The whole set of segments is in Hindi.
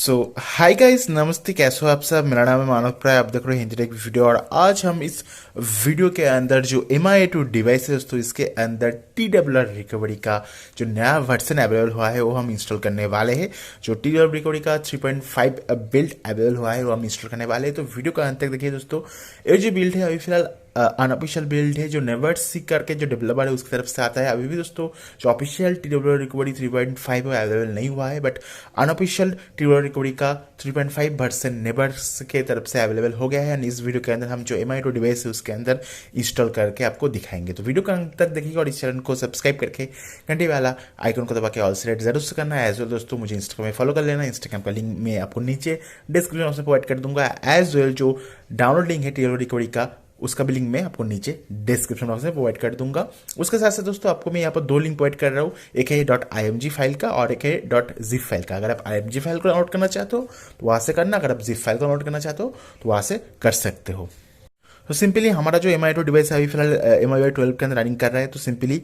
हाय गाइस, नमस्ते। कैसे हो आप सब? मेरा नाम है मानव प्राय, आप देख रहे हो हिंदी टेक वीडियो। और आज हम इस वीडियो के अंदर जो MI2 डिवाइस है दोस्तों, इसके अंदर TWR रिकवरी का जो नया वर्जन अवेलेबल हुआ है वो हम इंस्टॉल करने वाले हैं। जो TWR रिकवरी का 3.5 बिल्ड अवेलेबल हुआ है वो हम इंस्टॉल करने वाले हैं। तो वीडियो का अंत तक देखिए दोस्तों। ये जो बिल्ड है अभी फिलहाल अनऑफिशियल बिल्ड है, जो नेवर्सी करके जो डेवलपर है उसकी तरफ से आता है। अभी भी दोस्तों जो ऑफिशियल TWR रिकवरी 3.5 है अवेलेबल नहीं हुआ है, बट अनऑफिशियल TWR रिकवरी का 3.5 वर्जन नेवर्स के तरफ से अवेलेबल हो गया है। एंड इस वीडियो के अंदर हम जो MI2 डिवाइस है उसके अंदर इंस्टॉल करके आपको दिखाएंगे। तो वीडियो का अंत तक देखिएगा और इस चैनल को सब्सक्राइब करके घंटे वाला आइकन को दबा के ऑल सेलेक्ट जरूर से करना है। एज वेल दोस्तों मुझे इंस्टाग्राम में फॉलो कर लेना। इंस्टाग्राम का लिंक मैं आपको नीचे डिस्क्रिप्शन बॉक्स में प्रोवाइड कर दूंगा। एज वेल जो डाउनलोड लिंक है TWR रिकवरी का उसका भी लिंक मैं आपको नीचे डिस्क्रिप्शन बॉक्स में प्रोवाइड कर दूंगा। उसके साथ साथ दोस्तों आपको मैं यहाँ पर दो लिंक प्रोवाइड कर रहा हूँ, एक है .img फाइल का और एक है .zip फाइल का। अगर आप img फाइल को डाउनलोड करना चाहते हो तो वहां से करना, अगर आप zip फाइल को डाउनलोड करना चाहते हो तो वहां से कर सकते हो। तो सिंपली हमारा जो MI2 डिवाइस है अभी फिलहाल MI 12 के अंदर रनिंग कर रहा है। तो सिंपली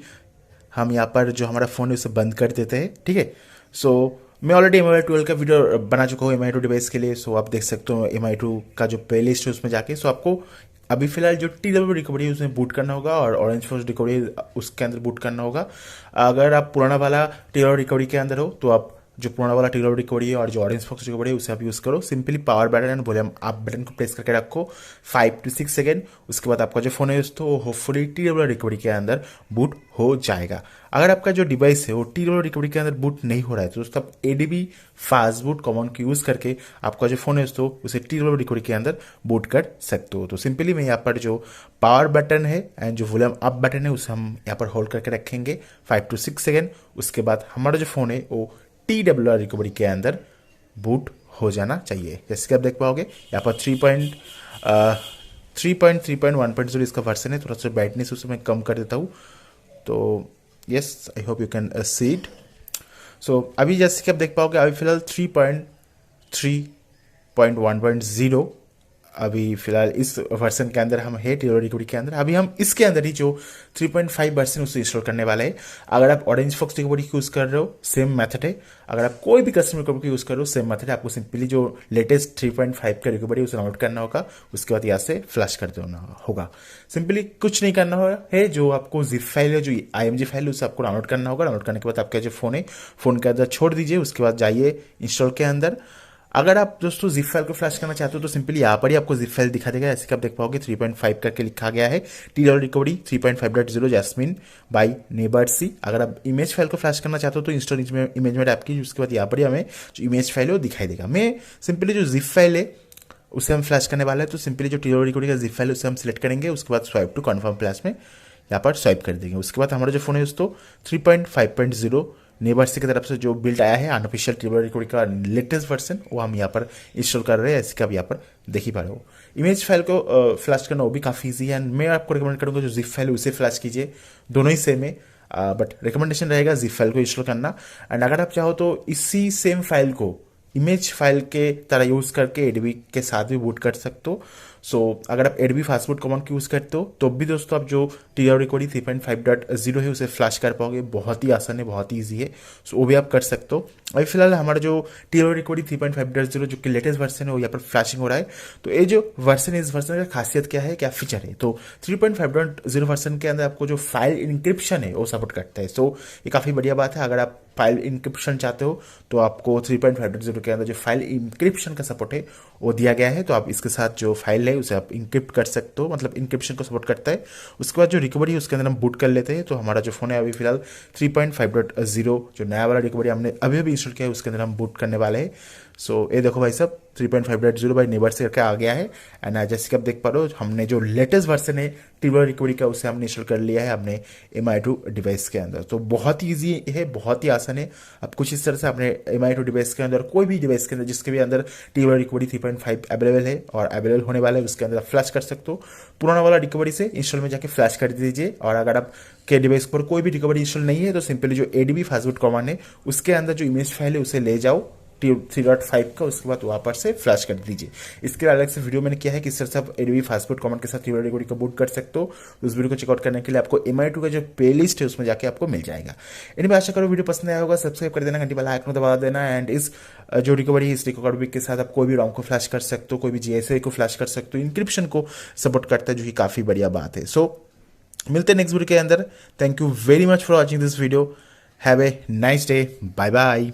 हम यहाँ पर जो हमारा फोन है उसे बंद कर देते हैं, ठीक है। मैं ऑलरेडी MI 12 का वीडियो बना चुका हूँ MI2 डिवाइस के लिए। आप देख सकते हो MI2 का जो प्ले लिस्ट है उसमें जाके। आपको अभी फिलहाल जो TWR रिकवरी है उसमें बूट करना होगा और ऑरेंज फोर्स रिकवरी उसके अंदर बूट करना होगा। अगर आप पुराना वाला TWR रिकवरी के अंदर हो तो आप जो पुराना वाला TWR रिकवरी है और जो ऑरेंज फॉक्स रिकवरी है उसे आप यूज़ करो। Simply power button and volume up button को प्रेस करके रखो 5 to 6 सेकेंड। उसके बाद आपका जो फोन है दोस्तों वो होपफुली TWR रिकवरी के अंदर बूट हो जाएगा। अगर आपका जो डिवाइस है वो TWR रिकवरी के अंदर बूट नहीं हो रहा है तो दोस्तों आप ADB फास्ट बूट कॉमन को यूज़ करके आपका जो फोन है दोस्तों उसे TWR रिकवरी के अंदर बूट कर सकते हो। तो सिंपली मैं यहाँ पर जो पावर बटन है एंड जो वॉल्यूम अप बटन है उसे हम यहाँ पर होल्ड करके रखेंगे 5 to 6 सेकेंड। उसके बाद हमारा जो फोन है वो TWR रिकवरी के अंदर बूट हो जाना चाहिए। जैसे कि आप देख पाओगे यहाँ पर 3.1.0 इसका वर्जन है। थोड़ा सा ब्राइटनेस उसे मैं कम कर देता हूँ। तो yes, I hope you can see it. अभी जैसे कि आप देख पाओगे अभी फिलहाल 3.3.1.0 अभी फिलहाल इस वर्जन के अंदर हम है TWR रिकवरी के अंदर। अभी हम इसके अंदर ही जो 3.5 वर्जन उसे इंस्टॉल करने वाला है। अगर आप ऑरेंज फॉक्स रिकवरी यूज़ कर रहे हो सेम मेथड है। अगर आप कोई भी कस्टमर रिकवरी यूज़ कर रहे हो सेम मेथड है। आपको सिंपली जो लेटेस्ट 3.5 का रिकवरी उसे डाउनलोड करना होगा। उसके बाद यहाँ से फ्लैश कर देना होगा। सिंपली कुछ नहीं करना है। जो आपको जिप फाइल है, जो IMG फाइल है उसे आपको डाउनलोड करना होगा। डाउनलोड करने के बाद आपका जो फोन है फोन के अंदर छोड़ दीजिए। उसके बाद जाइए इंस्टॉल के अंदर। अगर आप दोस्तों जिप फाइल को फ्लैश करना चाहते हो तो सिंपली यहाँ पर ही आपको जिप फाइल दिखा देगा। जैसे कि आप देख पाओगे 3.5 करके लिखा गया है TWR रिकवरी 3.5.0 जैस्मिन बाय नेबर्सी। अगर आप इमेज फाइल को फ्लैश करना चाहते हो तो इंस्टॉल इमेज में टैप कीजिए। उसके बाद यहाँ पर ही हमें जो इमेज फाइल है वो दिखाई देगा। मैं सिंपली जो जिप फाइल है उसे हम फ्लैश करने वाला है। तो सिंपली जो TWR रिकवरी का जिप फाइल है उसे हम सिलेक्ट करेंगे। उसके बाद स्वाइप टू कन्फर्म फ्लैश में यहाँ पर स्वाइप कर देंगे। उसके बाद हमारा जो फोन है दोस्तों 3.5.0 नेबर्सी की तरफ से जो बिल्ड आया है अनऑफिशियल TWR रिकवरी का लेटेस्ट वर्जन वो हम यहाँ पर इंस्टॉल कर रहे हैं। ऐसे कि आप यहाँ पर देख ही पा रहे हो। इमेज फाइल को फ्लैश करना वो भी काफ़ी ईजी है। मैं आपको रिकमेंड करूँगा जो जिप फाइल है उसे फ्लैश कीजिए। दोनों ही सेम है, बट रिकमेंडेशन रहेगा जिप फाइल को इंस्टॉल करना। एंड अगर आप चाहो तो इसी सेम फाइल को इमेज फाइल के तरह यूज़ करके ADB के साथ भी बूट कर सकते हो। अगर आप ADB fast boot command use करते हो तो भी दोस्तों आप जो TWR रिकवरी 3.5.0 है उसे फ्लैश कर पाओगे। बहुत ही आसान है, बहुत ही ईजी है। वो भी आप कर सकते हो। अभी फिलहाल हमारा जो TWR रिकवरी 3.5.0 जो कि लेटेस्ट वर्जन है वो यहाँ पर फ्लैशिंग हो रहा है। तो ये जो वर्जन है इस वर्जन का खासियत क्या है, क्या फीचर है? तो 3.5.0 वर्जन के अंदर आपको जो फाइल इंक्रिप्शन है वो सपोर्ट करता है। ये काफ़ी बढ़िया बात है। अगर आप फाइल इंक्रिप्शन चाहते हो तो आपको 3.5.0 के अंदर जो फाइल इंक्रिप्शन का सपोर्ट है वो दिया गया है। तो आप इसके साथ जो फाइल है उसे आप इंक्रिप्ट कर सकते हो, मतलब इंक्रिप्शन को सपोर्ट करता है। उसके बाद जो रिकवरी है उसके अंदर हम बूट कर लेते हैं। तो हमारा जो फोन है अभी फिलहाल 3.5.0 जो नया वाला रिकवरी हमने अभी अभी इंस्टॉल किया है उसके अंदर हम बूट करने वाले हैं। ये देखो भाई साहब 3.5.0 बाई नेबर्सी करके आ गया है। एंड जैसे कि आप देख पा रहे हो हमने जो लेटेस्ट वर्जन है TWR रिकवरी का उसे हमने इंस्टॉल कर लिया है अपने MI2 डिवाइस के अंदर। तो बहुत ही ईजी है, बहुत ही आसान है। आप कुछ इस तरह से अपने MI2 डिवाइस के अंदर कोई भी डिवाइस के अंदर जिसके भी अंदर TWR रिकवरी 3.5 अवेलेबल है और अवेलेबल होने वाला है उसके अंदर आप फ्लैश कर सकते हो। पुराना वाला रिकवरी से इंस्टॉल में जाके फ्लैश कर दीजिए। और अगर आप के डिवाइस पर कोई भी रिकवरी इंस्टॉल नहीं है तो सिंपली जो ADB फास्ट बूट कमांड है उसके अंदर जो इमेज फाइल है उसे ले जाओ, 3.5 का, उसके बाद वहाँ पर से फ्लैश कर दीजिए। इसके अलग से वीडियो मैंने किया है कि इस तरह से आप एडोबी फास्टफूड कमांड के साथ कीबोर्ड रिकॉर्डिंग को बूट कर सकते हो। उस वीडियो को चेकआउट करने के लिए आपको MI2 का जो प्लेलिस्ट है उसमें जाके आपको मिल जाएगा। इनमें आशा करो वीडियो पसंद आया होगा, सब्सक्राइब कर देना, घंटी वाला आइकन दबा देना। एंड इस जो रिकवरी है इस रिकवरी के साथ आप कोई भी रॉम को फ्लैश कर सकते हो, कोई भी GSA को फ्लैश कर सकते हो, इंक्रिप्शन को सपोर्ट करता है, जो कि काफ़ी बढ़िया बात है। सो मिलते हैं नेक्स्ट वीडियो के अंदर। Thank you very much for watching this video. Have a nice day. Bye bye.